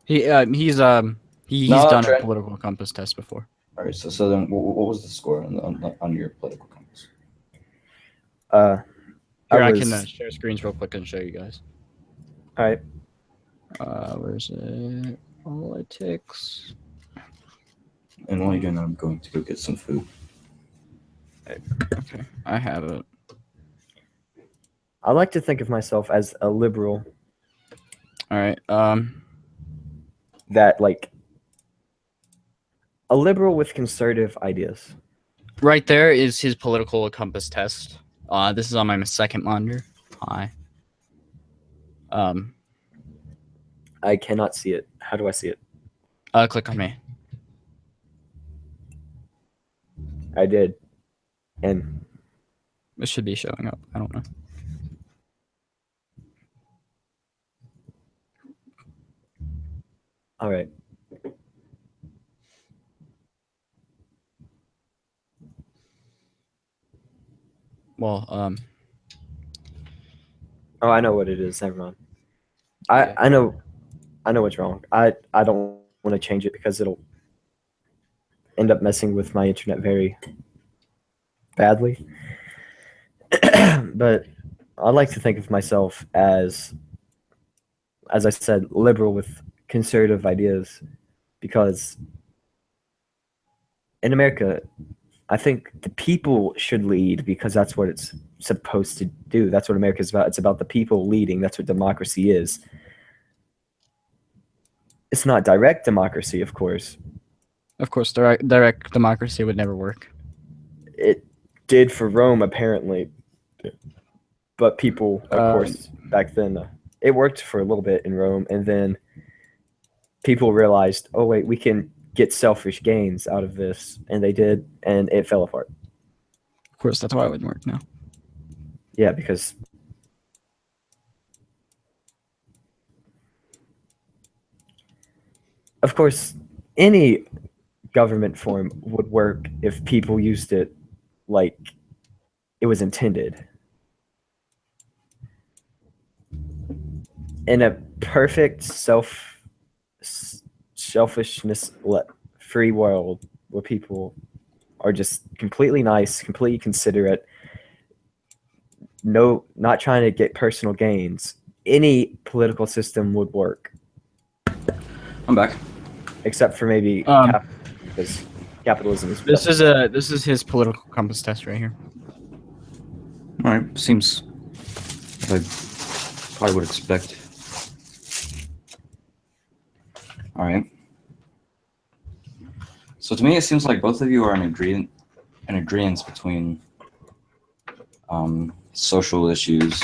He's done Trent. a political compass test before. All right, so then what was the score on your political compass? I can share screens real quick and show you guys. All right. Where's it? Politics. And while you're doing that, I'm going to go get some food. Okay, I have it. I like to think of myself as a liberal. All right. That, like, a liberal with conservative ideas. Right there is his political compass test. This is on my second monitor. Hi. I cannot see it. How do I see it? Click on me. I did. And It should be showing up. I don't know. all right. Well, Oh, I know what it is. Never mind. I know what's wrong. I don't want to change it because it'll end up messing with my internet very badly. But I like to think of myself as as I said, liberal with conservative ideas, because in America, I think the people should lead because that's what it's supposed to do. That's what America is about. It's about the people leading. That's what democracy is. It's not direct democracy, of course. Of course, direct democracy would never work. It did for Rome, apparently. But people, of course, back then, it worked for a little bit in Rome. And then people realized, oh, wait, we can get selfish gains out of this. And they did, and it fell apart. Of course, that's why it wouldn't work now. Yeah, because of course, any government form would work if people used it like it was intended. In a perfect selfishness free world where people are just completely nice, completely considerate, not trying to get personal gains, any political system would work. I'm back. Except for maybe capitalism, because capitalism is. This is his political compass test right here. All right, seems like I probably would expect. All right. So to me, it seems like both of you are in agreement between social issues,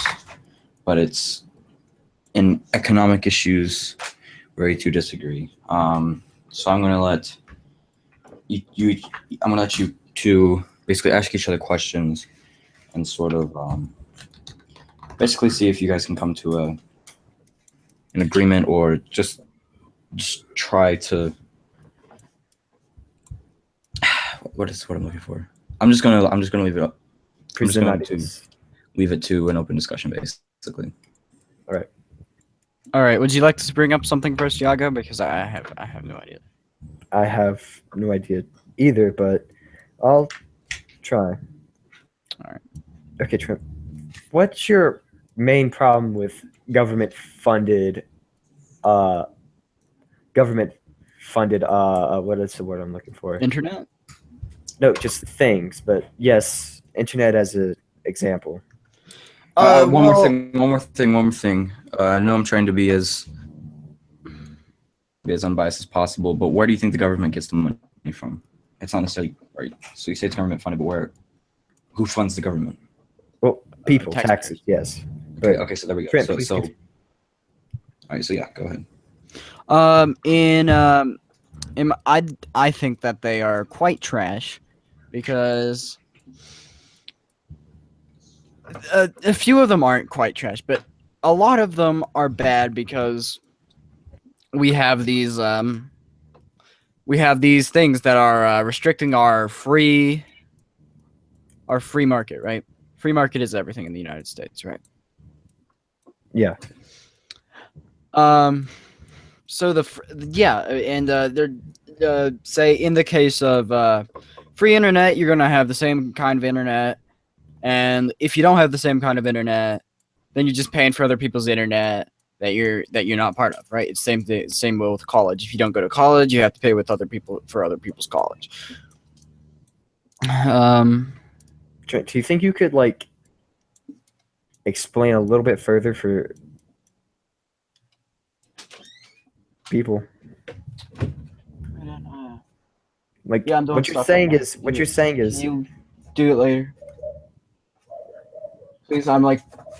but it's in economic issues where you two disagree. So I'm gonna let you two basically ask each other questions and sort of basically see if you guys can come to an agreement or just try to. What I'm looking for? I'm just gonna leave it up. I'm just going to leave it to an open discussion, basically. All right. Would you like to bring up something first, Yago? Because I have no idea. I have no idea either, but I'll try. All right. Okay, Trent. What's your main problem with government-funded? What is the word I'm looking for? Internet? No, just things. But yes, internet as an example. One more thing. I know I'm trying to be as unbiased as possible, but where do you think the government gets the money from? It's not necessarily right. So you say it's government funded, but who funds the government? Well, people, taxes, yes. Okay, so there we go. Trent, all right, so yeah, go ahead. I think that they are quite trash because a few of them aren't quite trash, but a lot of them are bad because we have these things that are restricting our free market, right? Free market is everything in the United States, right? Yeah. So they're say in the case of free internet, you're gonna have the same kind of internet, and if you don't have the same kind of internet, then you're just paying for other people's internet that you're not part of, right? It's same way with college. If you don't go to college, you have to pay with other people for other people's college. Do you think you could explain a little bit further for people? Yeah, what you're saying is Can you do it later? Please, I'm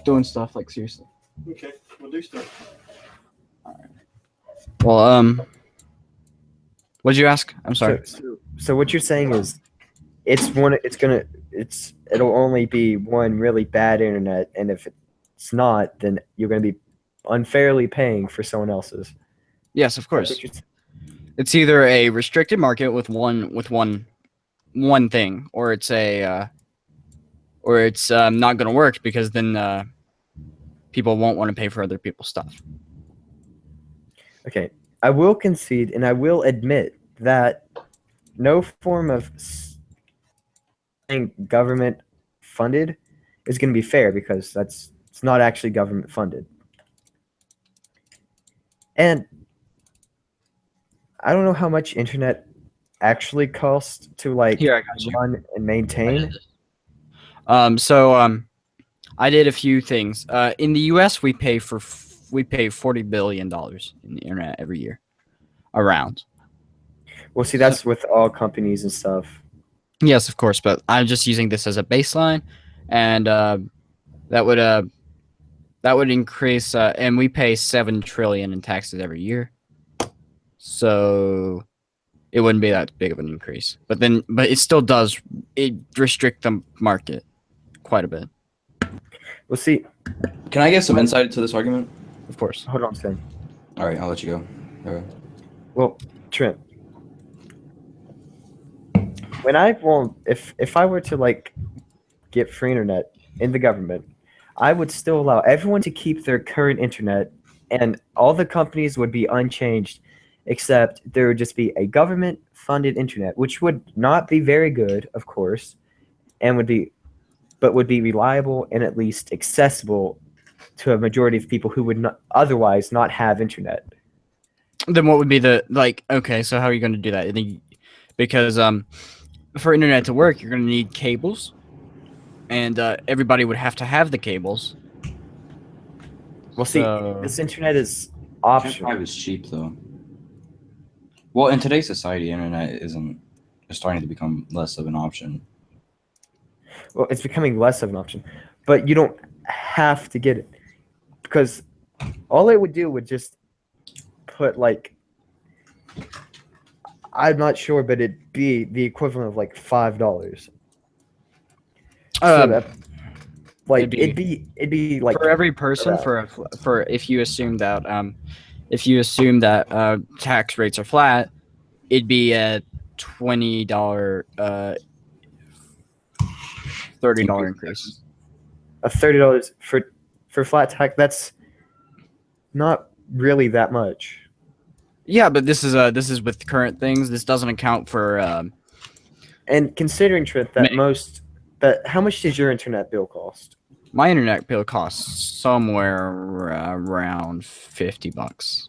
doing stuff seriously. Okay, we'll do stuff. All right. Well, what did you ask? I'm sorry. So what you're saying is it'll only be one really bad internet, and if it's not, then you're going to be unfairly paying for someone else's. Yes, of course. It's either a restricted market with one thing, or it's not going to work because then people won't want to pay for other people's stuff. Okay, I will concede and I will admit that no form of government funded is going to be fair because it's not actually government funded. And I don't know how much internet actually costs to like Here, I got you. run and maintain. I did a few things. In the U.S., we pay $40 billion in the internet every year, around. Well, see, that's with all companies and stuff. Yes, of course, but I'm just using this as a baseline, and that would increase. And we pay $7 trillion in taxes every year, so it wouldn't be that big of an increase. But it still does. It restrict the market quite a bit. Well, see, Can I give some insight into this argument? Of course. hold on a second. All right, I'll let you go. All right. Well, Trent, if I were to like get free internet in the government, I would still allow everyone to keep their current internet, and all the companies would be unchanged, except there would just be a government-funded internet, which would not be very good, of course, and would be reliable and at least accessible to a majority of people who would not otherwise not have internet. Then what would be okay, so how are you going to do that? Because for internet to work, you're going to need cables, and everybody would have to have the cables. Well, see, So- this internet is Gen optional. 5 is cheap though. Well, in today's society, internet is starting to become less of an option. Well, it's becoming less of an option, but you don't have to get it because all it would do would just put like, I'm not sure, but it'd be the equivalent of like $5. Like it'd it'd be like for every person around. for if you assume that tax rates are flat, it'd be a $20 $30 increase. a $30 for flat tax. That's not really that much. Yeah, but this is with current things. This doesn't account for And considering, Trent, that how much does your internet bill cost? my internet bill costs somewhere around $50.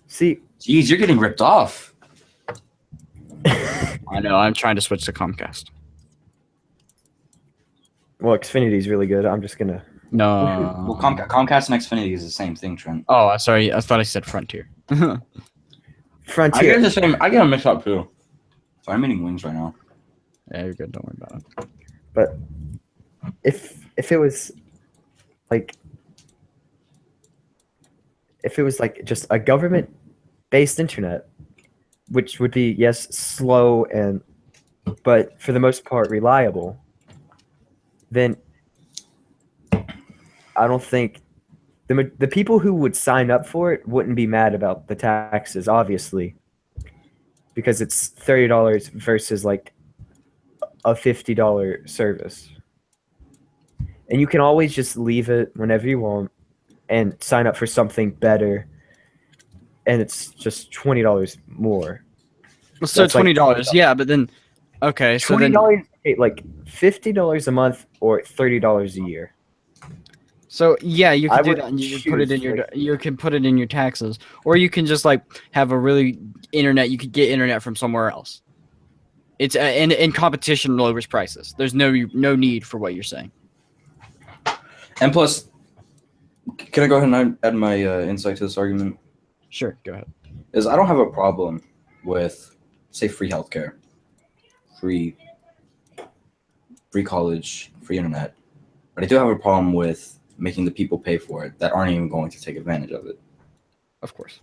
See, Jeez, you're getting ripped off. I know. I'm trying to switch to Comcast. well, Xfinity is really good. I'm just gonna. No. Well, Comcast and Xfinity is the same thing, Trent. Oh, sorry. I thought I said Frontier. Frontier. I get them mixed up too. So I'm eating wings right now. Yeah, you're good. Don't worry about it. But if it was like just a government-based internet, which would be slow but for the most part reliable, then I don't think the people who would sign up for it wouldn't be mad about the taxes, obviously, because it's $30 versus like a $50 service. And you can always just leave it whenever you want and sign up for something better. And it's just $20 more. So That's like $20, yeah, but then okay, so then $20, like $50 a month or $30 a year. so yeah, you I can do would that. And you can put it in choose, you can put it in your taxes, or you can just like have a really internet. You could get internet from somewhere else. It's and competition lowers prices. There's no need for what you're saying. And plus, can I go ahead and add my insight to this argument? Sure, go ahead. Is I don't have a problem with, say, free healthcare, free college, free internet, but I do have a problem with making the people pay for it that aren't even going to take advantage of it. Of course.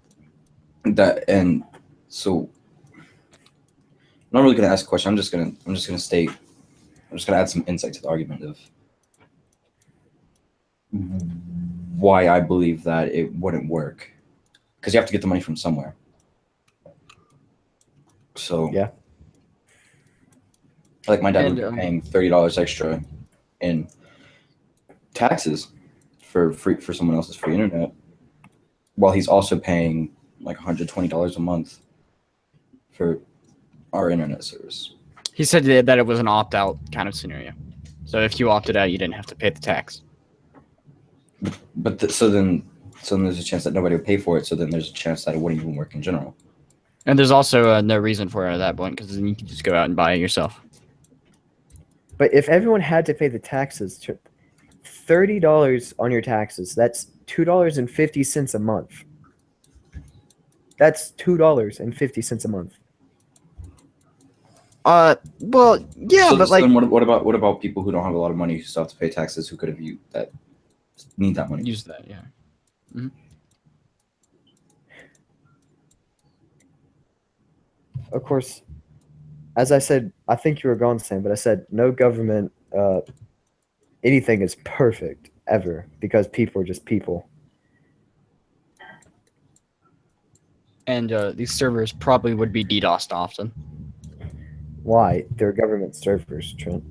And so, I'm not really going to ask a question. I'm just going to add some insight to the argument of why I believe that it wouldn't work, because you have to get the money from somewhere. So Yeah. Like my dad would be paying $30 extra in taxes for someone else's free internet, while he's also paying like $120 a month for our internet service. He said that it was an opt-out kind of scenario. So if you opted out, you didn't have to pay the tax. But so then So then there's a chance that nobody would pay for it. So then there's a chance that it wouldn't even work in general. And there's also no reason for it at that point because then you can just go out and buy it yourself. But if everyone had to pay the taxes, $30 on your taxes, that's $2.50 a month. That's $2.50 a month. Well, yeah, So, but so like, then what about people who don't have a lot of money who still have to pay taxes who could have used that need that money? use that, yeah. Mm-hmm. Of course, as I said, I think you were gone, Sam, but I said no government, anything is perfect ever because people are just people. And these servers probably would be DDoSed often. Why? They're government servers, Trent.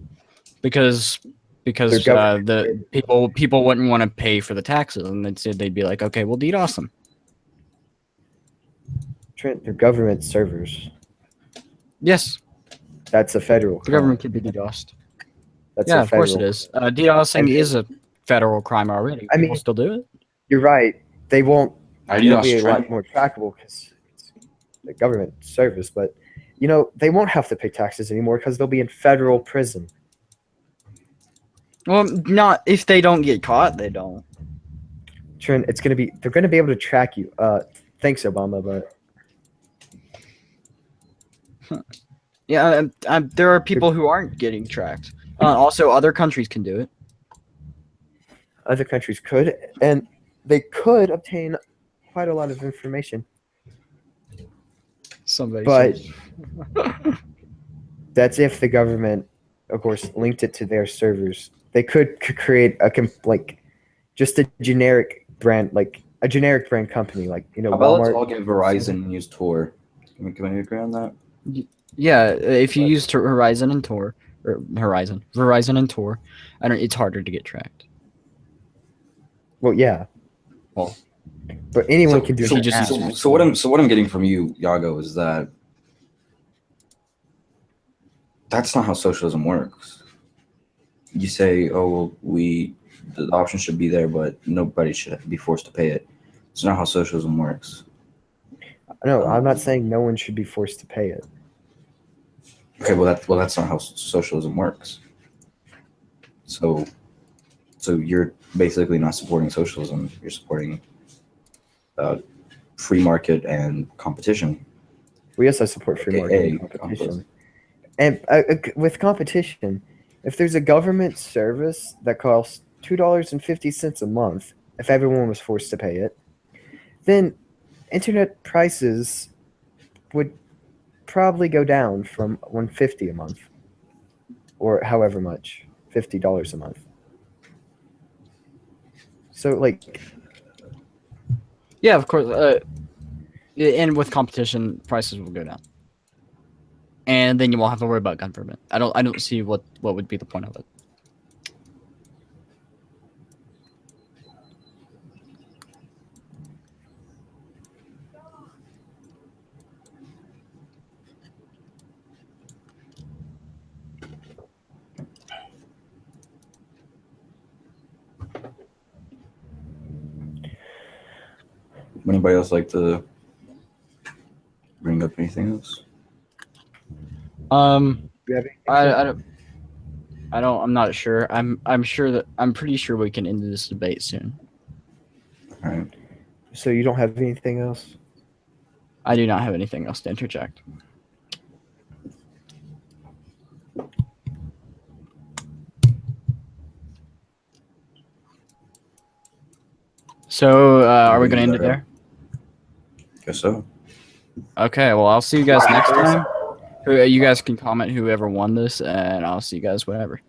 Because They're government the people wouldn't want to pay for the taxes, and they'd be like, okay, we'll DDoS them. Trent, they're government servers. Yes, That's a federal the crime. government could be DDoSed. That's Yeah, a of course it federal- is. DDoSing And- is a federal crime already. I People mean- still do it. You're right. They won't. I It'll be DDoS a lot Trent. more trackable because it's a government service. But they won't have to pay taxes anymore because they'll be in federal prison. Well, not if they don't get caught. They don't. Trent, they're gonna be able to track you. Thanks, Obama, but Yeah, there are people who aren't getting tracked. Also, other countries can do it. other countries could, and they could obtain quite a lot of information. Somebody. But said- that's if the government, of course, linked it to their servers. They could create just a generic brand, like a generic brand company, like How about let's Walmart. all get Verizon and use Tor? Can we agree on that? Yeah, if you use Verizon and Tor, it's harder to get tracked. Well, yeah. Well, But anyone can do so it. just- So what I'm getting from you, Yago, is that that's not how socialism works. You say, oh well, the option should be there, but nobody should be forced to pay it. It's not how socialism works. No, I'm not saying no one should be forced to pay it. Okay, that's not how socialism works. So you're basically not supporting socialism. You're supporting free market and competition. Well, yes, I support free market and competition. And with competition, if there's a government service that costs $2.50 a month, if everyone was forced to pay it, then internet prices would probably go down from $150 a month, or however much, $50 a month. So, Yeah, of course. And with competition, prices will go down, and then you won't have to worry about government. I don't see what would be the point of it. Would anybody else like to bring up anything else? you have anything? I'm not sure. I'm pretty sure we can end this debate soon. All right. So you don't have anything else? I do not have anything else to interject. So, are we going to end it there? Guess so. Okay, well, I'll see you guys next time. You guys can comment whoever won this, and I'll see you guys whenever.